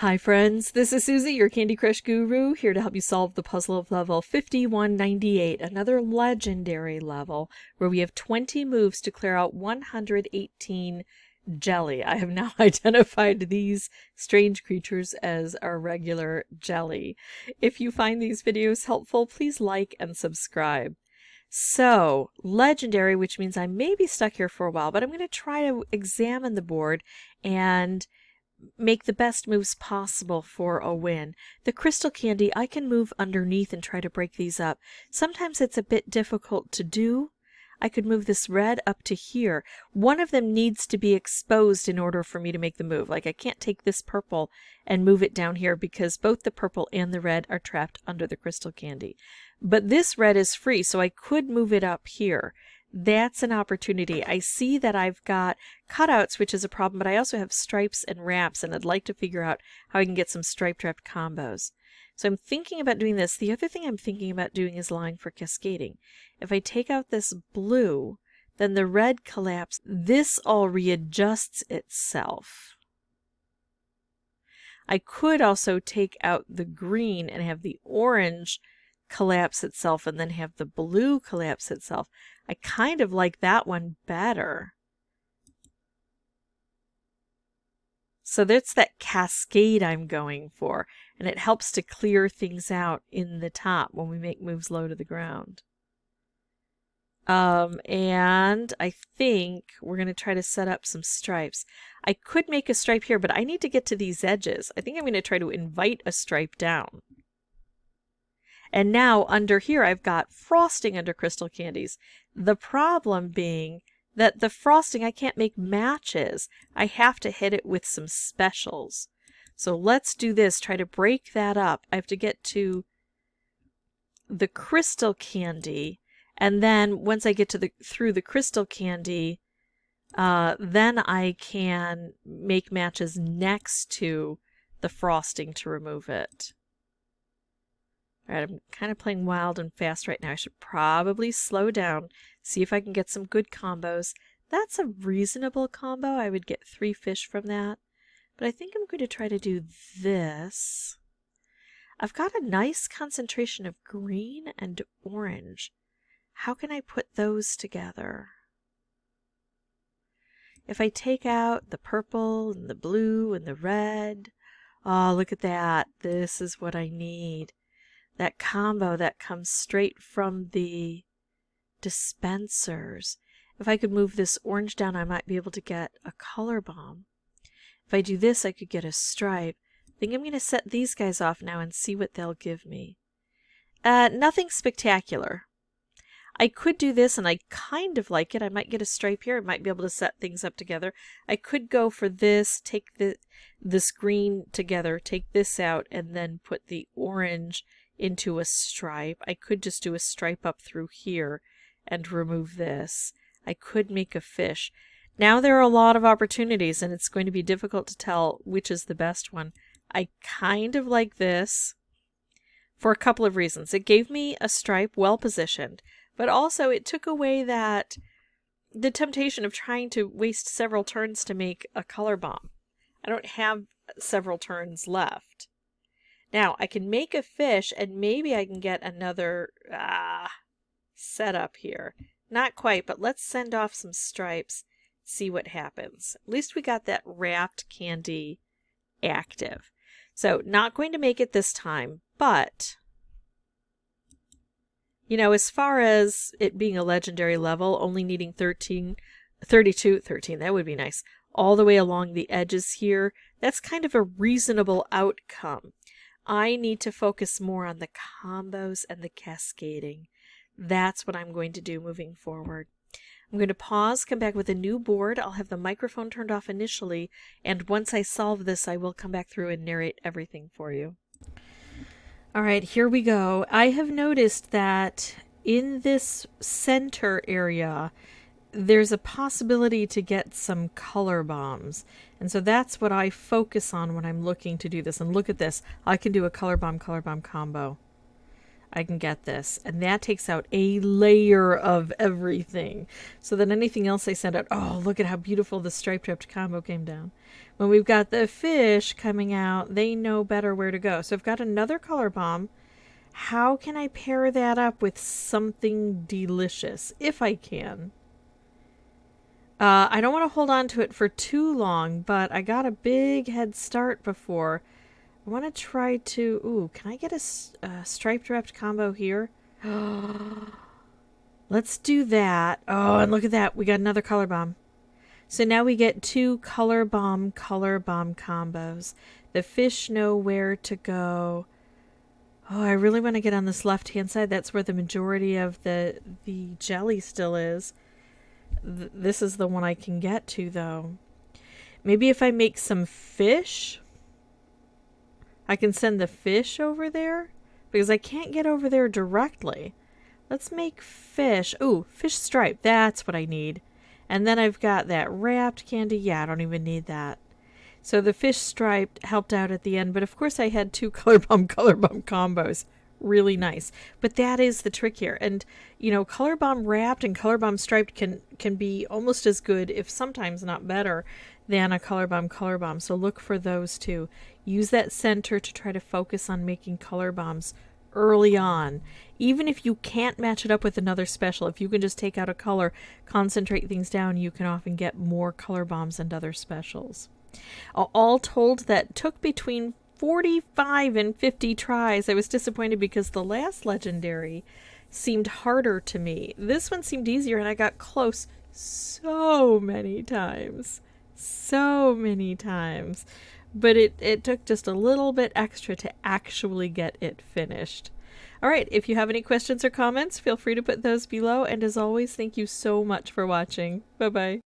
Hi friends, this is Suzy, your Candy Crush guru, here to help you solve the puzzle of level 5198, another legendary level where we have 20 moves to clear out 118 jelly. I have now identified these strange creatures as our regular jelly. If you find these videos helpful, please like and subscribe. So, legendary, which means I may be stuck here for a while, but I'm going to try to examine the board and make the best moves possible for a win. The crystal candy, I can move underneath and try to break these up. Sometimes it's a bit difficult to do. I could move this red up to here. One of them needs to be exposed in order for me to make the move. Like I can't take this purple and move it down here because both the purple and the red are trapped under the crystal candy. But this red is free, so I could move it up here. That's an opportunity. I see that I've got cutouts, which is a problem, but I also have stripes and wraps, and I'd like to figure out how I can get some stripe wrapped combos. So I'm thinking about doing this. The other thing I'm thinking about doing is line for cascading. If I take out this blue, then the red collapse. This all readjusts itself. I could also take out the green and have the orange collapse itself and then have the blue collapse itself. I kind of like that one better. So that's that cascade I'm going for, and it helps to clear things out in the top when we make moves low to the ground. And I think we're going to try to set up some stripes. I could make a stripe here, but I need to get to these edges. I think I'm going to try to invite a stripe down. And now under here I've got frosting under crystal candies. The problem being that the frosting, I can't make matches. I have to hit it with some specials. So let's do this, try to break that up. I have to get to the crystal candy, and then once I get to through the crystal candy, then I can make matches next to the frosting to remove it. All right, I'm kind of playing wild and fast right now. I should probably slow down, see if I can get some good combos. That's a reasonable combo. I would get 3 fish from that. But I think I'm going to try to do this. I've got a nice concentration of green and orange. How can I put those together? If I take out the purple and the blue and the red, oh, look at that. This is what I need. That combo that comes straight from the dispensers. If I could move this orange down, I might be able to get a color bomb. If I do this, I could get a stripe. I think I'm going to set these guys off now and see what they'll give me. Nothing spectacular. I could do this, and I kind of like it. I might get a stripe here. I might be able to set things up together. I could go for this, take this green together, take this out, and then put the orange into a stripe. I could just do a stripe up through here and remove this. I could make a fish. Now there are a lot of opportunities, and it's going to be difficult to tell which is the best one. I kind of like this for a couple of reasons. It gave me a stripe well positioned, but also it took away the temptation of trying to waste several turns to make a color bomb. I don't have several turns left. Now, I can make a fish, and maybe I can get another setup here. Not quite, but let's send off some stripes, see what happens. At least we got that wrapped candy active. So, not going to make it this time, but, you know, as far as it being a legendary level, only needing 13, that would be nice, all the way along the edges here, that's kind of a reasonable outcome. I need to focus more on the combos and the cascading. That's what I'm going to do moving forward. I'm going to pause, come back with a new board. I'll have the microphone turned off initially, and once I solve this, I will come back through and narrate everything for you. All right, here we go. I have noticed that in this center area, there's a possibility to get some color bombs. And so that's what I focus on when I'm looking to do this. And look at this. I can do a color bomb combo. I can get this. And that takes out a layer of everything. So then anything else I send out, oh, look at how beautiful the striped ripped combo came down. When we've got the fish coming out, they know better where to go. So I've got another color bomb. How can I pair that up with something delicious, if I can? I don't want to hold on to it for too long, but I got a big head start before. I want to try to... Ooh, can I get a striped wrapped combo here? Let's do that. Oh, and look at that. We got another color bomb. So now we get 2 color bomb combos. The fish know where to go. Oh, I really want to get on this left-hand side. That's where the majority of the jelly still is. This is the one I can get to, though. Maybe if I make some fish, I can send the fish over there, because I can't get over there directly. Let's make fish. Ooh, fish stripe. That's what I need. And then I've got that wrapped candy. Yeah, I don't even need that. So the fish striped helped out at the end, but of course I had 2 color bomb combos. Really nice. But that is the trick here. And, you know, color bomb wrapped and color bomb striped can be almost as good, if sometimes not better, than a color bomb. So look for those two. Use that center to try to focus on making color bombs early on. Even if you can't match it up with another special, if you can just take out a color, concentrate things down, you can often get more color bombs and other specials. All told, that took between 45 and 50 tries. I was disappointed because the last legendary seemed harder to me. This one seemed easier, and I got close so many times. But it took just a little bit extra to actually get it finished. All right, if you have any questions or comments, feel free to put those below. And as always, thank you so much for watching. Bye-bye.